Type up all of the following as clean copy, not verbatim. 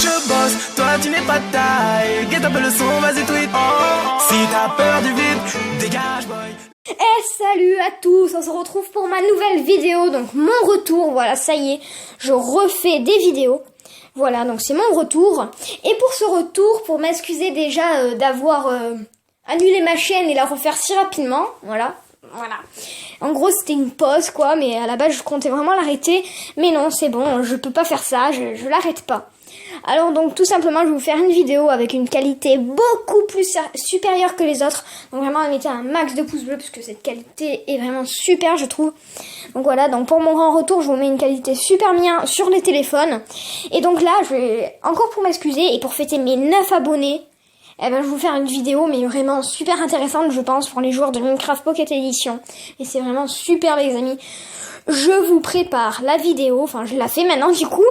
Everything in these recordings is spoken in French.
je bosse, toi tu n'es pas de taille. Get un peu le son, vas-y tweet. Si t'as peur du vide, dégage boy. Salut à tous, on se retrouve pour ma nouvelle vidéo, donc mon retour, voilà, ça y est, je refais des vidéos. Voilà, donc c'est mon retour. Et pour ce retour, pour m'excuser déjà d'avoir annulé ma chaîne et la refaire si rapidement, voilà. En gros, c'était une pause, quoi, mais à la base, je comptais vraiment l'arrêter. Mais non, c'est bon, je peux pas faire ça, je l'arrête pas. Alors donc, tout simplement, je vais vous faire une vidéo avec une qualité beaucoup plus supérieure que les autres. Donc vraiment, mettez un max de pouces bleus, parce que cette qualité est vraiment super, je trouve. Donc voilà, donc pour mon grand retour, je vous mets une qualité super bien sur les téléphones. Et donc là, je vais, encore pour m'excuser, et pour fêter mes 9 abonnés, je vais vous faire une vidéo, mais vraiment super intéressante, je pense, pour les joueurs de Minecraft Pocket Edition. Et c'est vraiment super, les amis. Je vous prépare la vidéo, enfin, je la fais maintenant, du coup.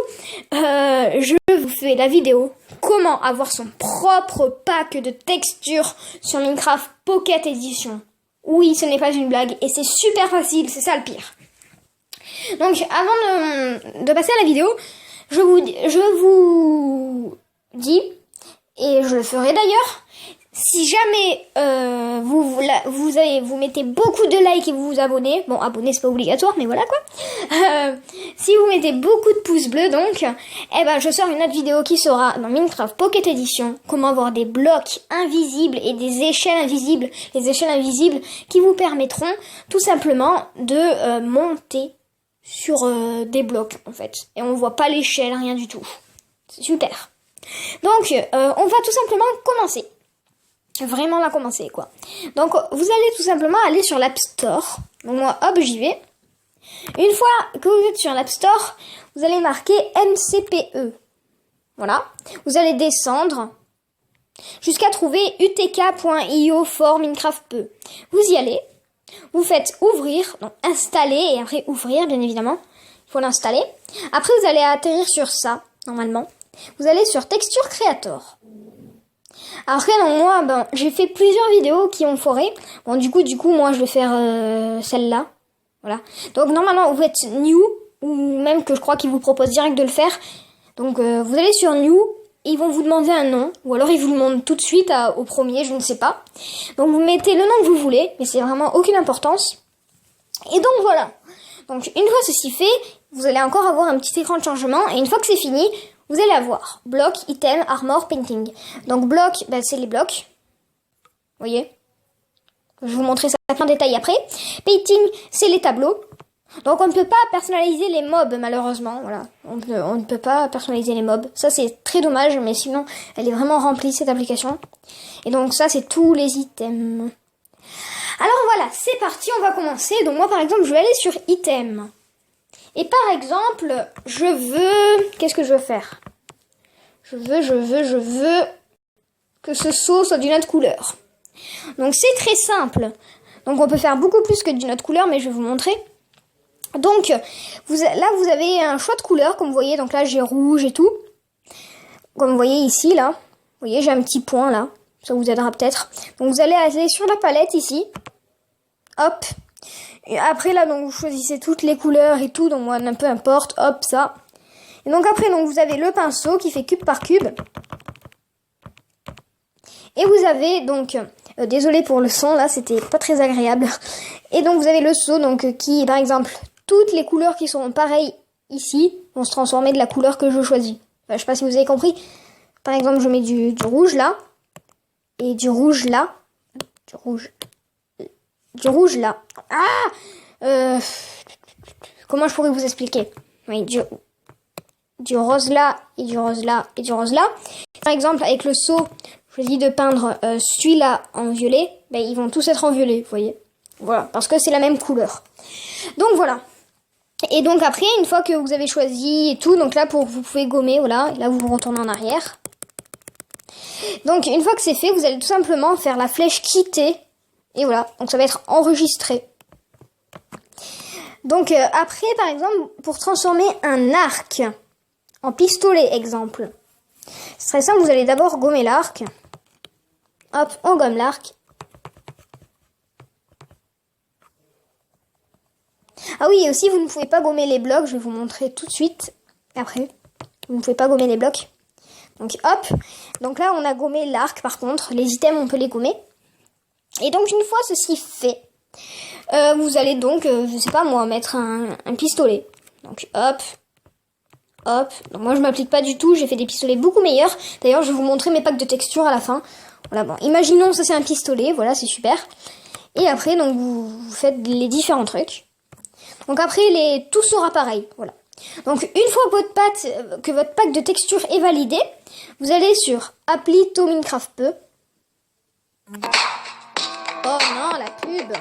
Je vous fais la vidéo comment avoir son propre pack de textures sur Minecraft Pocket Edition. Oui, ce n'est pas une blague, et c'est super facile, c'est ça le pire. Donc, avant de passer à la vidéo, je vous dis... Et je le ferai d'ailleurs. Si jamais vous mettez beaucoup de likes et vous vous abonnez, bon, abonner c'est pas obligatoire, mais voilà quoi. Si vous mettez beaucoup de pouces bleus, donc, je sors une autre vidéo qui sera dans Minecraft Pocket Edition. Comment avoir des blocs invisibles et des échelles invisibles. Les échelles invisibles qui vous permettront tout simplement de monter sur des blocs en fait. Et on voit pas l'échelle, rien du tout. C'est super. Donc, on va tout simplement commencer. Vraiment la commencer, quoi. Donc, vous allez tout simplement aller sur l'App Store. Donc, moi, hop, j'y vais. Une fois que vous êtes sur l'App Store, vous allez marquer MCPE. Voilà. Vous allez descendre jusqu'à trouver utk.io for Minecraft. Vous y allez. Vous faites ouvrir, donc installer, et après ouvrir, bien évidemment. Il faut l'installer. Après, vous allez atterrir sur ça, normalement. Vous allez sur Texture Creator. Après, donc moi, j'ai fait plusieurs vidéos qui ont foiré. Bon, du coup, moi, je vais faire celle-là. Voilà. Donc, normalement, vous faites New, ou même que je crois qu'ils vous proposent direct de le faire. Donc, vous allez sur New, ils vont vous demander un nom, ou alors ils vous le demandent tout de suite au premier, je ne sais pas. Donc, vous mettez le nom que vous voulez, mais c'est vraiment aucune importance. Et donc, voilà. Donc, une fois ceci fait, vous allez encore avoir un petit écran de changement, et une fois que c'est fini, vous allez avoir bloc, item, armor, painting. Donc bloc, c'est les blocs. Vous voyez? Je vais vous montrer ça en détail après. Painting, c'est les tableaux. Donc on ne peut pas personnaliser les mobs malheureusement. Voilà, on ne peut pas personnaliser les mobs. Ça c'est très dommage, mais sinon elle est vraiment remplie cette application. Et donc ça c'est tous les items. Alors voilà, c'est parti, on va commencer. Donc moi par exemple je vais aller sur item. Et par exemple, je veux... Qu'est-ce que je veux faire? Je veux que ce seau soit d'une autre couleur. Donc c'est très simple. Donc on peut faire beaucoup plus que d'une autre couleur, mais je vais vous montrer. Donc, là vous avez un choix de couleur, comme vous voyez. Donc là j'ai rouge et tout. Comme vous voyez ici, là. Vous voyez, j'ai un petit point là. Ça vous aidera peut-être. Donc vous allez aller sur la palette ici. Hop. Et après là, donc vous choisissez toutes les couleurs et tout, donc moi peu importe, hop, ça. Et donc après, donc vous avez le pinceau qui fait cube par cube. Et vous avez donc, désolé pour le son, là c'était pas très agréable. Et donc vous avez le seau, donc qui, par exemple, toutes les couleurs qui sont pareilles ici vont se transformer de la couleur que je choisis. Enfin, je sais pas si vous avez compris. Par exemple, je mets du rouge là, et du rouge là, du rouge là. Comment je pourrais vous expliquer? Oui, du rose là, et du rose là, et du rose là. Par exemple, avec le seau, je choisis de peindre celui-là en violet. Ils vont tous être en violet, vous voyez. Voilà, parce que c'est la même couleur. Donc voilà. Et donc après, une fois que vous avez choisi et tout, donc là, vous pouvez gommer, voilà. Et là, vous retournez en arrière. Donc, une fois que c'est fait, vous allez tout simplement faire la flèche quitter. Et voilà, donc ça va être enregistré. Donc après, par exemple, pour transformer un arc en pistolet, exemple, c'est très simple, vous allez d'abord gommer l'arc. Hop, on gomme l'arc. Ah oui, et aussi, vous ne pouvez pas gommer les blocs, je vais vous montrer tout de suite. Après, vous ne pouvez pas gommer les blocs. Donc hop, donc là on a gommé l'arc par contre, les items on peut les gommer. Et donc une fois ceci fait, vous allez donc, je sais pas moi, mettre un pistolet. Donc hop, hop, donc moi je m'applique pas du tout, j'ai fait des pistolets beaucoup meilleurs. D'ailleurs je vais vous montrer mes packs de texture à la fin. Voilà, bon, imaginons ça c'est un pistolet, voilà c'est super. Et après donc vous faites les différents trucs. Donc après tout sera pareil, voilà. Donc une fois que votre pack de texture est validé, vous allez sur appli to Minecraft peu. Oh non, la pub,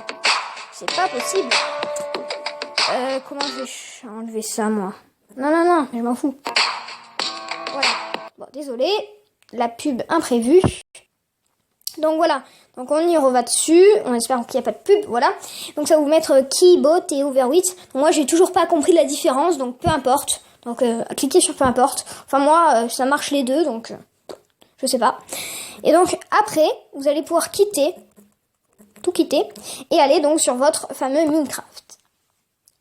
c'est pas possible. Comment je vais enlever ça moi? Non, je m'en fous. Voilà. Bon, désolé, la pub imprévue. Donc voilà, donc on y reva dessus, on espère qu'il n'y a pas de pub, voilà. Donc ça va vous mettre Keybot et Overwit. Donc moi j'ai toujours pas compris la différence, donc peu importe. Donc cliquez sur peu importe. Enfin moi ça marche les deux, donc je sais pas. Et donc après, vous allez pouvoir tout quitter, et aller donc sur votre fameux Minecraft.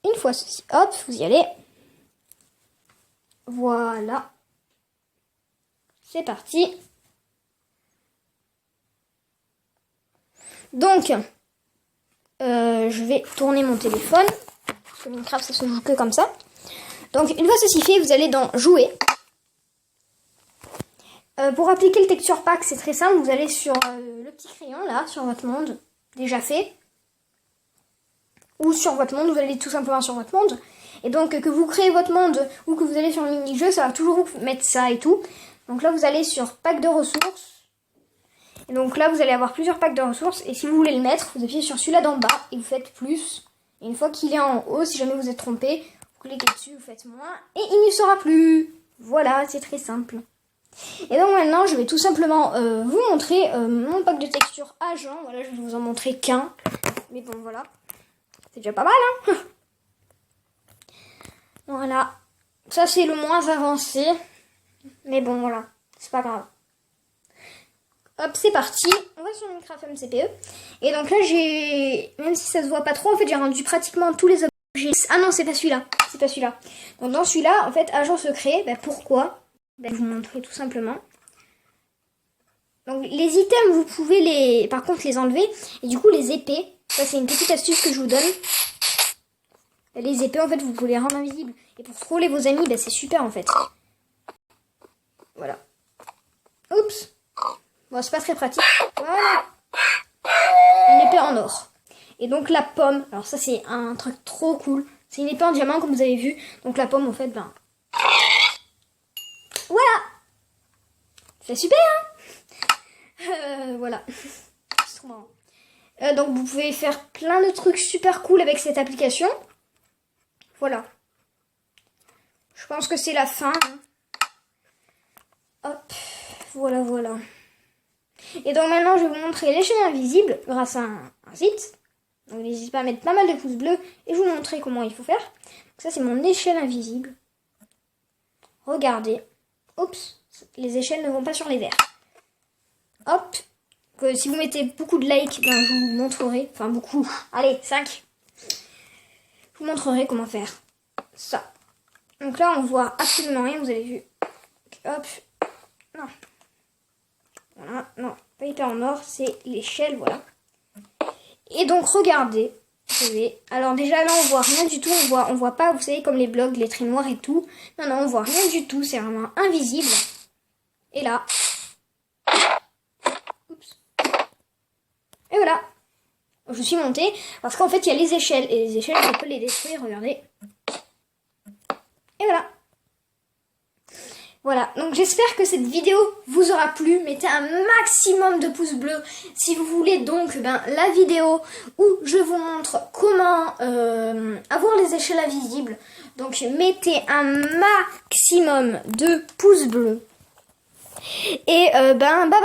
Une fois ceci, hop, vous y allez. Voilà. C'est parti. Donc, je vais tourner mon téléphone, parce que Minecraft ça se joue que comme ça. Donc, une fois ceci fait, vous allez dans Jouer. Pour appliquer le texture pack, c'est très simple, vous allez sur le petit crayon là, sur votre monde, déjà fait. Ou sur votre monde, vous allez tout simplement sur votre monde. Et donc, que vous créez votre monde ou que vous allez sur le mini-jeu, ça va toujours vous mettre ça et tout. Donc là, vous allez sur pack de ressources. Et donc là, vous allez avoir plusieurs packs de ressources. Et si vous voulez le mettre, vous appuyez sur celui-là d'en bas et vous faites plus. Et une fois qu'il est en haut, si jamais vous êtes trompé, vous cliquez dessus, vous faites moins. Et il n'y sera plus. Voilà, c'est très simple. Et donc maintenant, je vais tout simplement vous montrer mon pack de texture agent. Voilà, je vais vous en montrer qu'un. Mais bon, voilà. C'est déjà pas mal, hein. Voilà. Ça, c'est le moins avancé. Mais bon, voilà. C'est pas grave. Hop, c'est parti. On va sur Minecraft MCPE. Et donc là, même si ça se voit pas trop, en fait, j'ai rendu pratiquement tous les objets. Ah non, c'est pas celui-là. C'est pas celui-là. Donc dans celui-là, en fait, agent secret. Pourquoi je vais vous montrer tout simplement. Donc les items, vous pouvez par contre les enlever. Et du coup, les épées, ça c'est une petite astuce que je vous donne. Les épées, en fait, vous pouvez les rendre invisibles. Et pour troller vos amis, c'est super en fait. Voilà. Oups. Bon, c'est pas très pratique. Voilà. Une épée en or. Et donc la pomme. Alors ça, c'est un truc trop cool. C'est une épée en diamant, comme vous avez vu. Donc la pomme, en fait, voilà. C'est super, hein. Voilà. C'est trop marrant. Donc vous pouvez faire plein de trucs super cool avec cette application. Voilà. Je pense que c'est la fin. Hop. Voilà. Et donc maintenant, je vais vous montrer l'échelle invisible grâce à un site. Donc n'hésitez pas à mettre pas mal de pouces bleus et vous montrer comment il faut faire. Donc ça, c'est mon échelle invisible. Regardez. Oups, les échelles ne vont pas sur les verres. Hop. Que si vous mettez beaucoup de likes, je vous montrerai. Enfin, beaucoup. Allez, 5. Je vous montrerai comment faire ça. Donc là, on voit absolument rien, vous avez vu. Hop. Non. Voilà, non, pas hyper en or, c'est l'échelle, voilà. Et donc, regardez, alors déjà là, on voit rien du tout, on voit pas, vous savez, comme les blocs, les traits noirs et tout. Non, on voit rien du tout, c'est vraiment invisible. Et là. Oups. Et voilà. Je suis montée, parce qu'en fait, il y a les échelles, et les échelles, on peut les détruire, regardez. Et voilà. Voilà, donc j'espère que cette vidéo vous aura plu. Mettez un maximum de pouces bleus si vous voulez donc la vidéo où je vous montre comment avoir les échelles invisibles. Donc mettez un maximum de pouces bleus. Et bye bye.